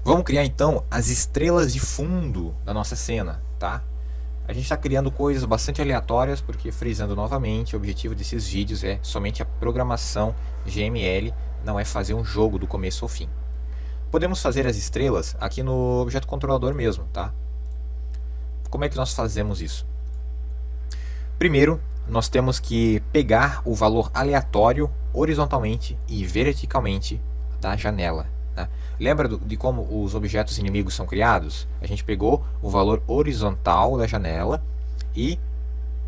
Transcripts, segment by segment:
Vamos criar então as estrelas de fundo da nossa cena, tá? A gente está criando coisas bastante aleatórias, porque, frisando novamente, o objetivo desses vídeos é somente a programação GML, não é fazer um jogo do começo ao fim. Podemos fazer as estrelas aqui no objeto controlador mesmo, tá? Como é que nós fazemos isso? Primeiro, nós temos que pegar o valor aleatório horizontalmente e verticalmente da janela. Tá? Lembra de como os objetos inimigos são criados? A gente pegou o valor horizontal da janela e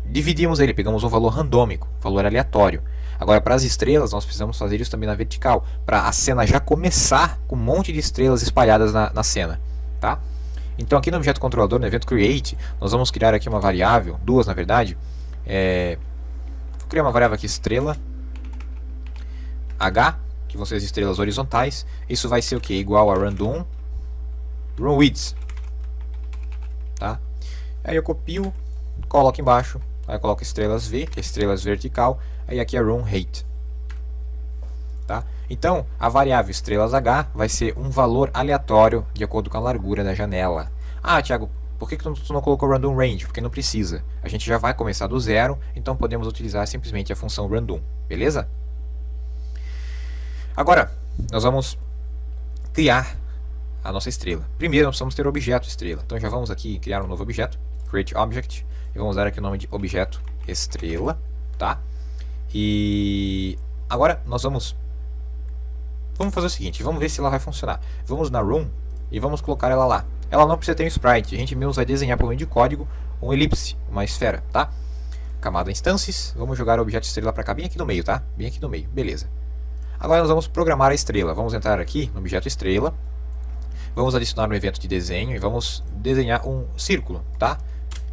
dividimos ele, pegamos um valor randômico, valor aleatório. Agora, para as estrelas, nós precisamos fazer isso também na vertical, para a cena já começar com um monte de estrelas espalhadas na cena. Tá? Então, aqui no objeto controlador, no evento create, nós vamos criar aqui uma variável, duas na verdade. Vou criar uma variável aqui, estrela H, que vão ser as estrelas horizontais. Isso vai ser o que? Igual a random width. Tá? Aí eu copio, coloco embaixo, aí eu coloco estrelas V, que é estrelas vertical, aí aqui é room height. Tá? Então, a variável estrelas H vai ser um valor aleatório de acordo com a largura da janela. Ah, Thiago, por que tu não colocou random range? Porque não precisa. A gente já vai começar do zero, então podemos utilizar simplesmente a função random. Beleza? Agora, nós vamos criar a nossa estrela. Primeiro, nós precisamos ter o objeto estrela. Então, já vamos aqui criar um novo objeto, create object, e vamos dar aqui o nome de objeto estrela, tá? E agora nós vamos fazer o seguinte, vamos ver se ela vai funcionar. Vamos na room e vamos colocar ela lá. Ela não precisa ter um sprite, a gente mesmo vai desenhar por meio de código um elipse, uma esfera, tá? Camada instances, vamos jogar o objeto estrela para cá, bem aqui no meio, tá? Bem aqui no meio, beleza. Agora nós vamos programar a estrela. Vamos entrar aqui no objeto estrela. Vamos adicionar um evento de desenho e vamos desenhar um círculo, tá?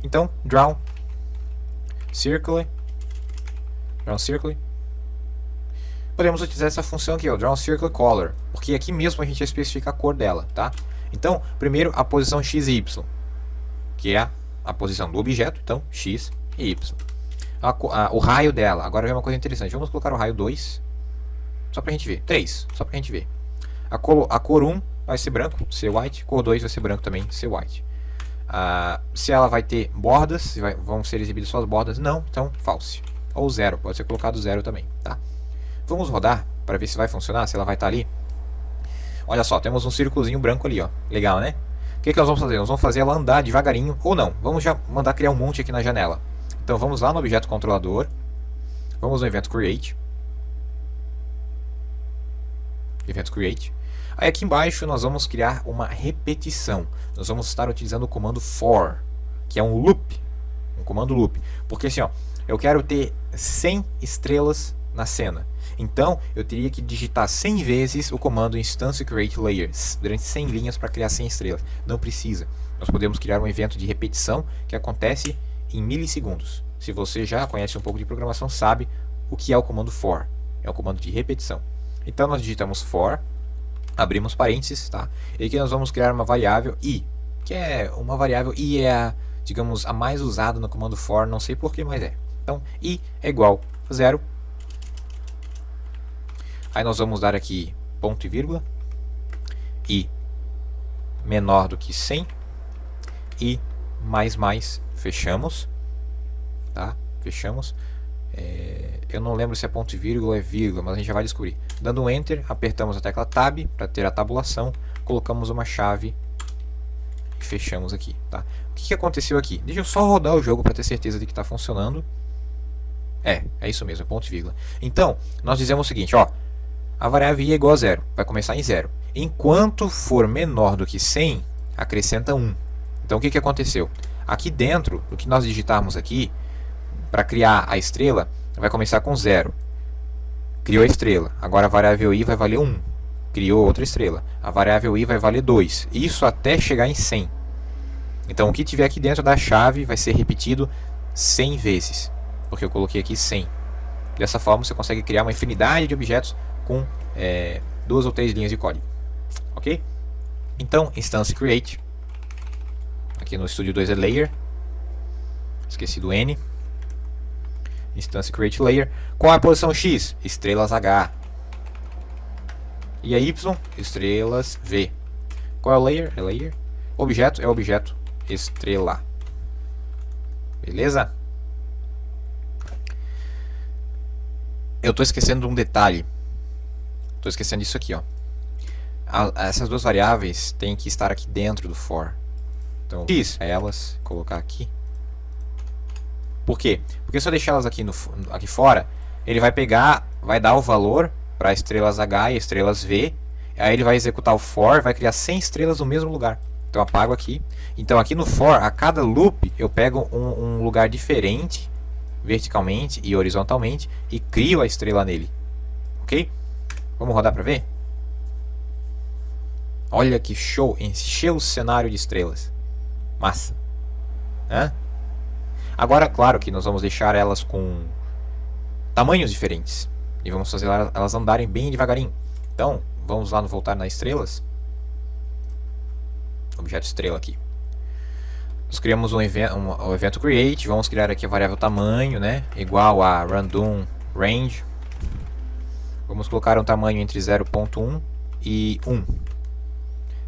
Então, draw circle. Podemos utilizar essa função aqui, ó, draw circle color, porque aqui mesmo a gente já especifica a cor dela, tá? Então, primeiro a posição x e y, que é a posição do objeto, então x e y. O raio dela, agora vem uma coisa interessante. Vamos colocar o raio 2. Só pra gente ver. 3, só pra gente ver. A cor 1 vai ser branco, ser white. Cor 2 vai ser branco também, ser white. Se ela vai ter bordas, se vão ser exibidas só as bordas, não, então false. Ou 0, pode ser colocado 0 também, tá? Vamos rodar para ver se vai funcionar, se ela vai estar ali. Olha só, temos um círculozinho branco ali, ó. Legal, né? O que nós vamos fazer? Nós vamos fazer ela andar devagarinho, ou não. Vamos já mandar criar um monte aqui na janela. Então vamos lá no objeto controlador. Vamos no evento create. Event create. Aí aqui embaixo nós vamos criar uma repetição. Nós vamos estar utilizando o comando for, que é um loop, um comando loop. Porque assim, ó, eu quero ter 100 estrelas na cena. Então eu teria que digitar 100 vezes o comando instance create layers durante 100 linhas para criar 100 estrelas. Não precisa. Nós podemos criar um evento de repetição que acontece em milissegundos. Se você já conhece um pouco de programação, sabe o que é o comando for. É um comando de repetição. Então nós digitamos for, abrimos parênteses, tá? E aqui nós vamos criar uma variável i, que é uma variável i é digamos, a mais usada no comando for, não sei porquê, mas é. Então i é igual a 0. Aí nós vamos dar aqui ponto e vírgula, i menor do que 100, i mais, fechamos, tá? Fechamos. Eu não lembro se é ponto e vírgula ou é vírgula, mas a gente já vai descobrir. Dando um Enter, apertamos a tecla Tab para ter a tabulação, colocamos uma chave e fechamos aqui. Tá? O que aconteceu aqui? Deixa eu só rodar o jogo para ter certeza de que está funcionando. É isso mesmo, é ponto e vírgula. Então, nós dizemos o seguinte, ó, a variável i é igual a 0, vai começar em 0. Enquanto for menor do que 100, acrescenta 1. Então o que aconteceu? Aqui dentro, o que nós digitarmos aqui, para criar a estrela, vai começar com 0. Criou a estrela. Agora a variável i vai valer 1. Criou outra estrela. A variável i vai valer 2. Isso até chegar em 100. Então o que tiver aqui dentro da chave vai ser repetido 100 vezes. Porque eu coloquei aqui 100. Dessa forma você consegue criar uma infinidade de objetos com 2 ou 3 linhas de código. Ok? Então, instance create. Aqui no Studio 2 é layer. Esqueci do N. Instance create layer. Qual é a posição X? Estrelas H. E a Y? Estrelas V. Qual é o layer? É layer. Objeto é objeto estrela. Beleza? Eu tô esquecendo de um detalhe. Tô esquecendo disso aqui, ó. Essas duas variáveis têm que estar aqui dentro do for. Então, elas, colocar aqui. Por quê? Porque se eu deixar elas aqui fora, ele vai pegar, vai dar o valor para estrelas H e estrelas V. Aí ele vai executar o for, vai criar 100 estrelas no mesmo lugar. Então eu apago aqui. Então aqui no for, a cada loop, eu pego um lugar diferente, verticalmente e horizontalmente, e crio a estrela nele. Ok? Vamos rodar para ver? Olha que show! Encheu o cenário de estrelas. Massa. Hã? Agora, claro que nós vamos deixar elas com tamanhos diferentes. E vamos fazer elas andarem bem devagarinho. Então, vamos lá no voltar nas estrelas. Objeto estrela aqui. Nós criamos um evento create. Vamos criar aqui a variável tamanho, né? Igual a random range. Vamos colocar um tamanho entre 0.1 e 1.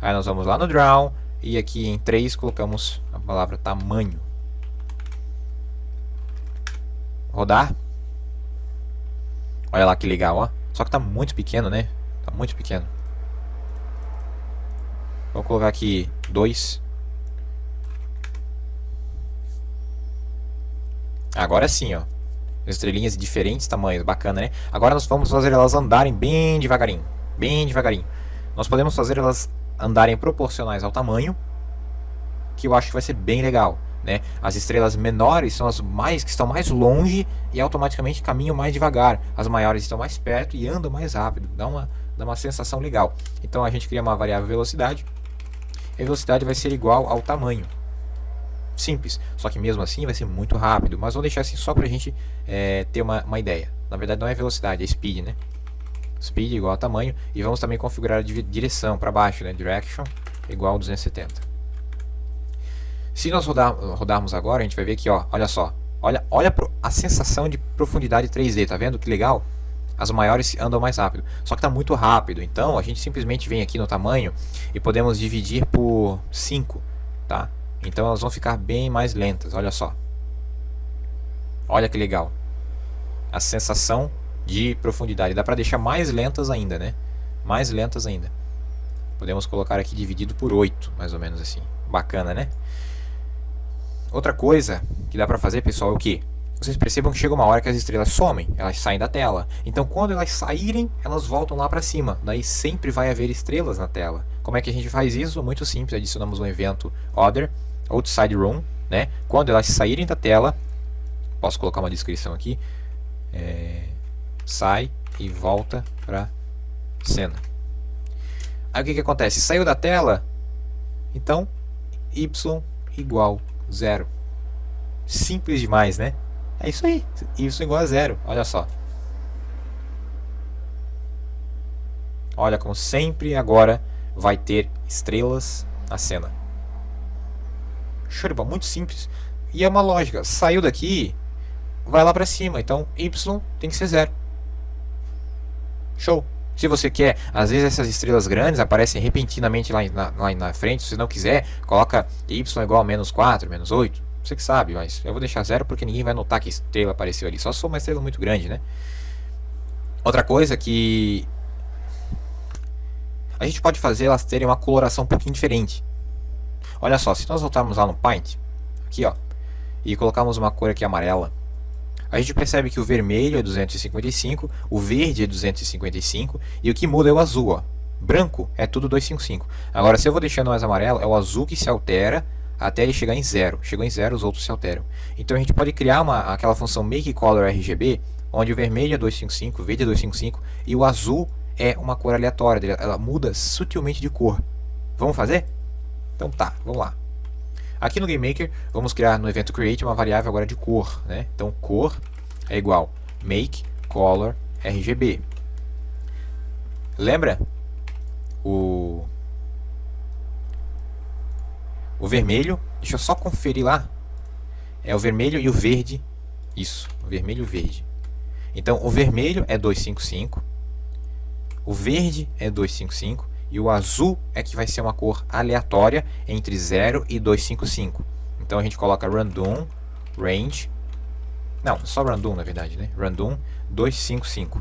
Aí nós vamos lá no draw. E aqui em 3 colocamos a palavra tamanho. Rodar. Olha lá que legal, ó. Só que tá muito pequeno, né? Tá muito pequeno. Vou colocar aqui 2. Agora sim, ó. Estrelinhas de diferentes tamanhos, bacana, né? Agora nós vamos fazer elas andarem bem devagarinho. Bem devagarinho. Nós podemos fazer elas andarem proporcionais ao tamanho, que eu acho que vai ser bem legal, né? As estrelas menores são as que estão mais longe e automaticamente caminham mais devagar. As maiores estão mais perto e andam mais rápido. Dá uma sensação legal. Então a gente cria uma variável velocidade. E a velocidade vai ser igual ao tamanho. Simples. Só que mesmo assim vai ser muito rápido. Mas vou deixar assim só pra gente ter uma ideia. Na verdade não é velocidade, é speed, né? Speed igual a tamanho. E vamos também configurar a direção para baixo, né? Direction igual a 270. Se nós rodarmos agora, a gente vai ver aqui, ó, olha só. Olha a sensação de profundidade 3D, tá vendo que legal? As maiores andam mais rápido. Só que está muito rápido. Então a gente simplesmente vem aqui no tamanho e podemos dividir por 5, tá? Então elas vão ficar bem mais lentas, olha só. Olha que legal. A sensação de profundidade. Dá para deixar mais lentas ainda, né? Mais lentas ainda. Podemos colocar aqui dividido por 8, mais ou menos assim. Bacana, né? Outra coisa que dá para fazer, pessoal, é o que? Vocês percebam que chega uma hora que as estrelas somem, elas saem da tela. Então quando elas saírem, elas voltam lá para cima. Daí sempre vai haver estrelas na tela. Como é que a gente faz isso? Muito simples, adicionamos um evento other, outside room, né? Quando elas saírem da tela, posso colocar uma descrição aqui, sai e volta para cena. Aí o que acontece? Saiu da tela, então y igual 0. Simples demais, né? É isso aí, y igual a 0, olha só. Olha como sempre agora vai ter estrelas na cena. Show de bola, muito simples. E é uma lógica, saiu daqui, vai lá pra cima, então y tem que ser 0. Show. Se você quer, às vezes essas estrelas grandes aparecem repentinamente lá na frente. Se você não quiser, coloca y igual a menos 4, menos 8. Você que sabe, mas eu vou deixar 0 porque ninguém vai notar que a estrela apareceu ali. Só se for uma estrela muito grande, né? Outra coisa que a gente pode fazer elas terem uma coloração um pouquinho diferente. Olha só, se nós voltarmos lá no Paint, aqui ó, e colocarmos uma cor aqui amarela, a gente percebe que o vermelho é 255, o verde é 255 e o que muda é o azul, ó. Branco é tudo 255. Agora, se eu vou deixando mais amarelo, é o azul que se altera até ele chegar em 0. Chegou em 0, os outros se alteram. Então a gente pode criar aquela função makeColorRGB, onde o vermelho é 255, o verde é 255 e o azul é uma cor aleatória, ela muda sutilmente de cor. Vamos fazer? Então tá, vamos lá. Aqui no GameMaker, vamos criar no evento create uma variável agora de cor, né? Então cor é igual makeColorRGB. Lembra? O vermelho, deixa eu só conferir lá. É o vermelho e o verde. Isso, o vermelho e o verde. Então o vermelho é 255, o verde é 255 E o azul é que vai ser uma cor aleatória entre 0 e 255. Então a gente coloca random range. Não, só random na verdade, né? Random 255.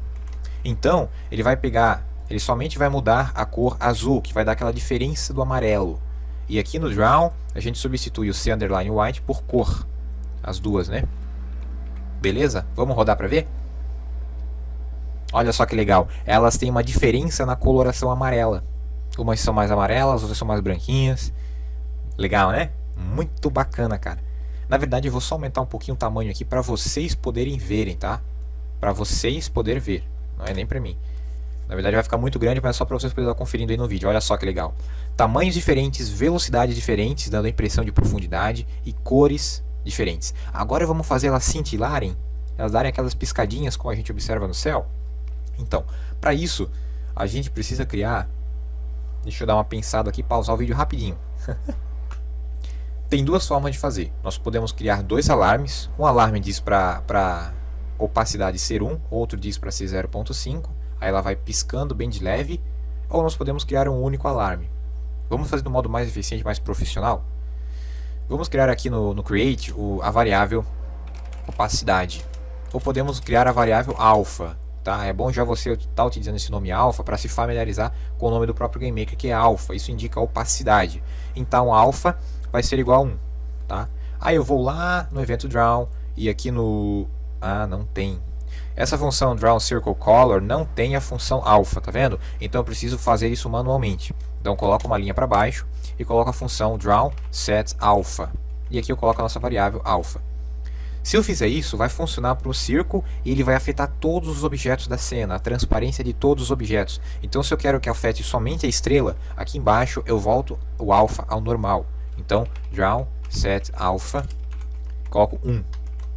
Então ele vai pegar, ele somente vai mudar a cor azul, que vai dar aquela diferença do amarelo. E aqui no draw a gente substitui o C underline white por cor. As duas, né? Beleza? Vamos rodar para ver? Olha só que legal. Elas têm uma diferença na coloração amarela. Umas são mais amarelas, outras são mais branquinhas. Legal, né? Muito bacana, cara. Na verdade, eu vou só aumentar um pouquinho o tamanho aqui para vocês poderem verem, tá? Para vocês poderem ver. Não é nem para mim. Na verdade, vai ficar muito grande, mas é só para vocês poderem estar conferindo aí no vídeo. Olha só que legal. Tamanhos diferentes, velocidades diferentes, dando a impressão de profundidade e cores diferentes. Agora vamos fazer elas cintilarem, elas darem aquelas piscadinhas como a gente observa no céu. Então, para isso, a gente precisa criar... Deixa eu dar uma pensada aqui, pausar o vídeo rapidinho. Tem duas formas de fazer. Nós podemos criar dois alarmes. Um alarme diz para opacidade ser 1, outro diz para ser 0.5. Aí ela vai piscando bem de leve. Ou nós podemos criar um único alarme. Vamos fazer do modo mais eficiente, mais profissional? Vamos criar aqui no Create a variável opacidade. Ou podemos criar a variável alpha. Tá? É bom já você estar utilizando esse nome alpha para se familiarizar com o nome do próprio GameMaker, que é alpha. Isso indica opacidade. Então alpha vai ser igual a 1. Tá? Aí eu vou lá no evento draw e aqui no... Ah, não tem. Essa função draw circle color não tem a função alpha, tá vendo? Então eu preciso fazer isso manualmente. Então coloco uma linha para baixo e coloco a função draw set alpha. E aqui eu coloco a nossa variável alpha. Se eu fizer isso, vai funcionar para o círculo e ele vai afetar todos os objetos da cena, a transparência de todos os objetos. Então se eu quero que afete somente a estrela, aqui embaixo eu volto o alpha ao normal. Então draw set alpha, coloco 1.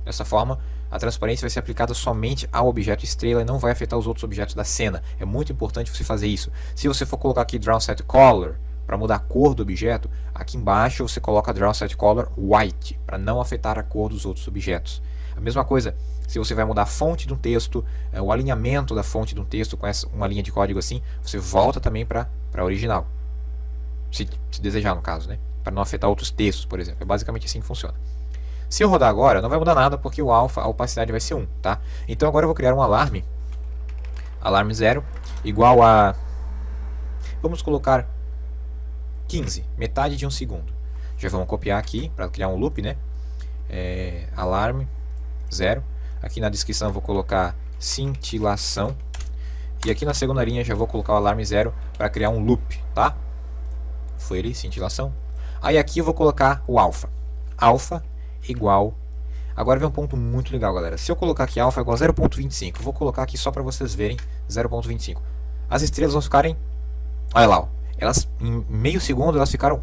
Dessa forma a transparência vai ser aplicada somente ao objeto estrela e não vai afetar os outros objetos da cena. É muito importante você fazer isso. Se você for colocar aqui draw set color, para mudar a cor do objeto, aqui embaixo você coloca draw set color white, para não afetar a cor dos outros objetos. A mesma coisa, se você vai mudar a fonte de um texto, o alinhamento da fonte de um texto com uma linha de código assim, você volta também para a original. Se desejar, no caso, né? Para não afetar outros textos, por exemplo. É basicamente assim que funciona. Se eu rodar agora, não vai mudar nada, porque o alpha, a opacidade vai ser 1, tá? Então agora eu vou criar um alarme, alarme 0, igual a... Vamos colocar 15, metade de um segundo. Já vamos copiar aqui, para criar um loop, né? Alarme 0. Aqui na descrição eu vou colocar cintilação. E aqui na segunda linha já vou colocar o alarme 0 para criar um loop, tá? Foi ali, cintilação. Aí aqui eu vou colocar o alpha. Alpha igual... Agora vem um ponto muito legal, galera. Se eu colocar aqui alpha igual a 0.25, eu vou colocar aqui só para vocês verem 0.25. As estrelas vão ficarem... Olha lá, ó. Elas, em meio segundo, elas ficaram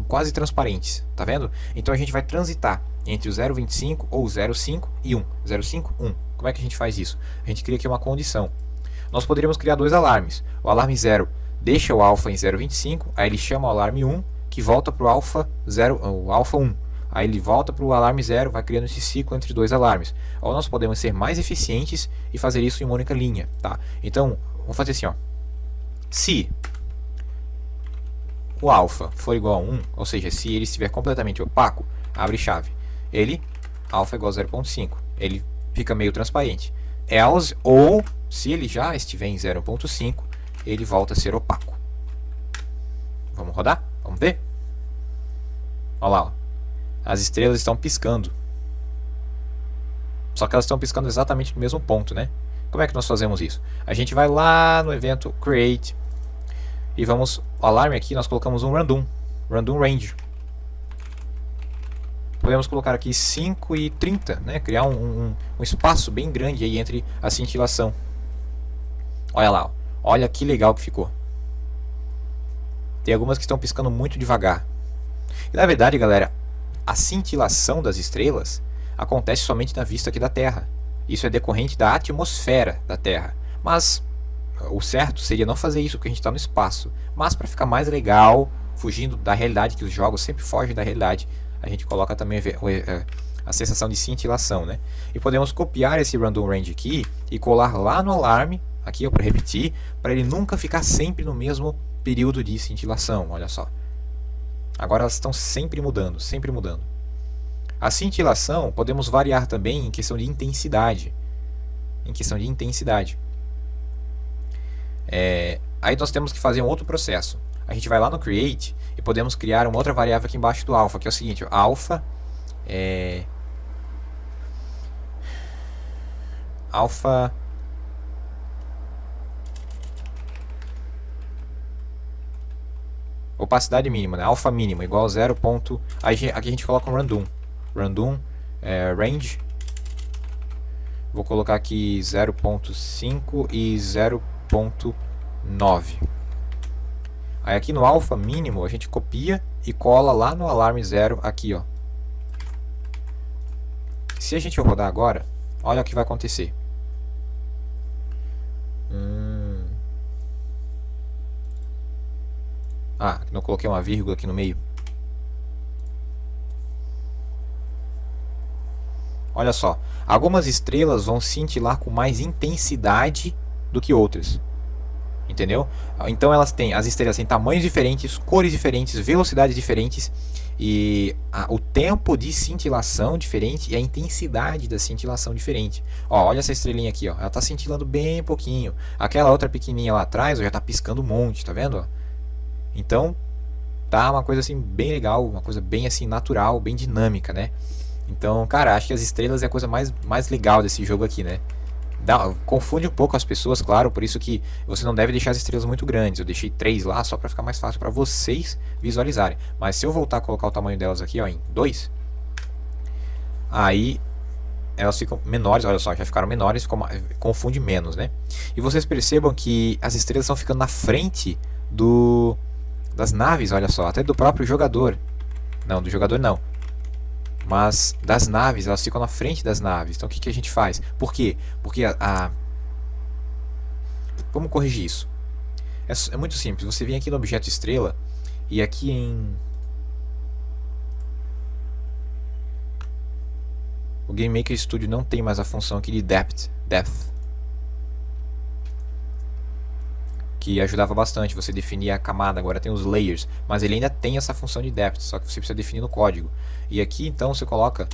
quase transparentes, tá vendo? Então a gente vai transitar entre o 0.25 ou 0.5 e 1. 0.5, 1. Como é que a gente faz isso? A gente cria aqui uma condição. Nós poderíamos criar dois alarmes. O alarme 0 deixa o alpha em 0.25, aí ele chama o alarme 1, que volta para o alpha 1. Aí ele volta para o alarme 0, vai criando esse ciclo entre dois alarmes. Ou nós podemos ser mais eficientes e fazer isso em uma única linha, tá? Então, vamos fazer assim, ó. Se o alpha for igual a 1, ou seja, se ele estiver completamente opaco, abre chave. Ele, alpha igual a 0.5, ele fica meio transparente. Else, ou se ele já estiver em 0.5, ele volta a ser opaco. Vamos rodar? Vamos ver? Olha lá, ó. As estrelas estão piscando. Só que elas estão piscando exatamente no mesmo ponto, né? Como é que nós fazemos isso? A gente vai lá no evento Create e vamos, o alarme aqui nós colocamos um random range. Podemos colocar aqui 5 e 30, né? Criar um espaço bem grande aí entre a cintilação. Olha lá, ó. Olha que legal que ficou. Tem algumas que estão piscando muito devagar. E na verdade, galera, a cintilação das estrelas acontece somente na vista aqui da Terra. Isso é decorrente da atmosfera da Terra. Mas o certo seria não fazer isso, porque a gente está no espaço. Mas para ficar mais legal, fugindo da realidade, que os jogos sempre fogem da realidade, a gente coloca também a sensação de cintilação, né? E podemos copiar esse random range aqui e colar lá no alarme aqui para repetir, para ele nunca ficar sempre no mesmo período de cintilação, olha só. Agora elas estão sempre mudando, sempre mudando. A cintilação podemos variar também em questão de intensidade. Aí nós temos que fazer um outro processo. A gente vai lá no Create e podemos criar uma outra variável aqui embaixo do alpha, que é o seguinte, alpha opacidade mínima, né? Alfa mínimo igual a 0. Aqui a gente coloca um random range. Vou colocar aqui 0.5 e 0.9. Aí aqui no alfa mínimo a gente copia e cola lá no alarme 0 aqui, ó. Se a gente rodar agora, olha o que vai acontecer. Não coloquei uma vírgula aqui no meio. Olha só, algumas estrelas vão cintilar com mais intensidade do que outras. Entendeu? Então as estrelas têm tamanhos diferentes, cores diferentes, velocidades diferentes e o tempo de cintilação diferente e a intensidade da cintilação diferente. Ó, olha essa estrelinha aqui, ó, ela está cintilando bem pouquinho. Aquela outra pequenininha lá atrás, ó, já está piscando um monte, tá vendo? Ó? Então tá uma coisa assim bem legal, uma coisa bem assim natural, bem dinâmica, né? Então, cara, acho que as estrelas é a coisa mais legal desse jogo aqui, né? Confunde um pouco as pessoas, claro, por isso que você não deve deixar as estrelas muito grandes. Eu deixei 3 lá só para ficar mais fácil para vocês visualizarem. Mas se eu voltar a colocar o tamanho delas aqui, ó, em 2, aí elas ficam menores, olha só, já ficaram menores, confunde menos, né? E vocês percebam que as estrelas estão ficando na frente das naves, olha só, até do próprio jogador. Não, do jogador não. Mas das naves, elas ficam na frente das naves. Então o que a gente faz? Por quê? Porque vamos corrigir isso. É muito simples. Você vem aqui no objeto estrela e aqui o Game Maker Studio não tem mais a função aqui de depth, que ajudava bastante você definir a camada. Agora tem os layers, mas ele ainda tem essa função de depth, só que você precisa definir no código. E aqui então você coloca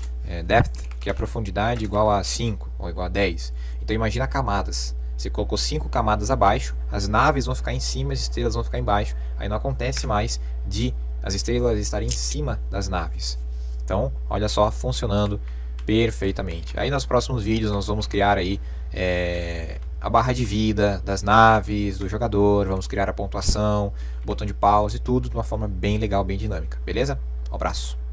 depth, que é a profundidade igual a 5 ou igual a 10. Então imagina camadas. Você colocou 5 camadas abaixo, as naves vão ficar em cima, as estrelas vão ficar embaixo. Aí não acontece mais de as estrelas estarem em cima das naves. Então, olha só, funcionando perfeitamente. Aí nos próximos vídeos nós vamos criar aí a barra de vida das naves, do jogador, vamos criar a pontuação, botão de pause e tudo de uma forma bem legal, bem dinâmica. Beleza? Um abraço.